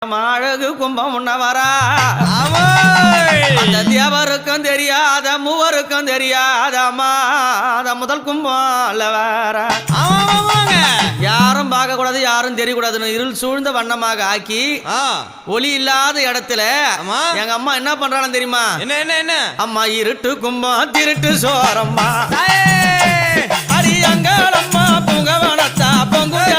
அழகு கும்பம் உண்ணவரா அந்த தேவருக்கும் தெரியாத மூவருக்கும் தெரியாதம்மா அத முதல் கும்பம் வேற யாரும் பார்க்க கூடாது யாரும் தெரியக்கூடாதுன்னு இருள் சூழ்ந்த வண்ணமாக ஆக்கி ஒளி இல்லாத இடத்துல எங்க அம்மா என்ன பண்றாங்க தெரியுமா? என்ன என்ன என்ன அம்மா இருட்டு கும்பம் திருட்டு சோரம்மா அடி அங்காளம்மா புங்கவனத்தா பொங்குற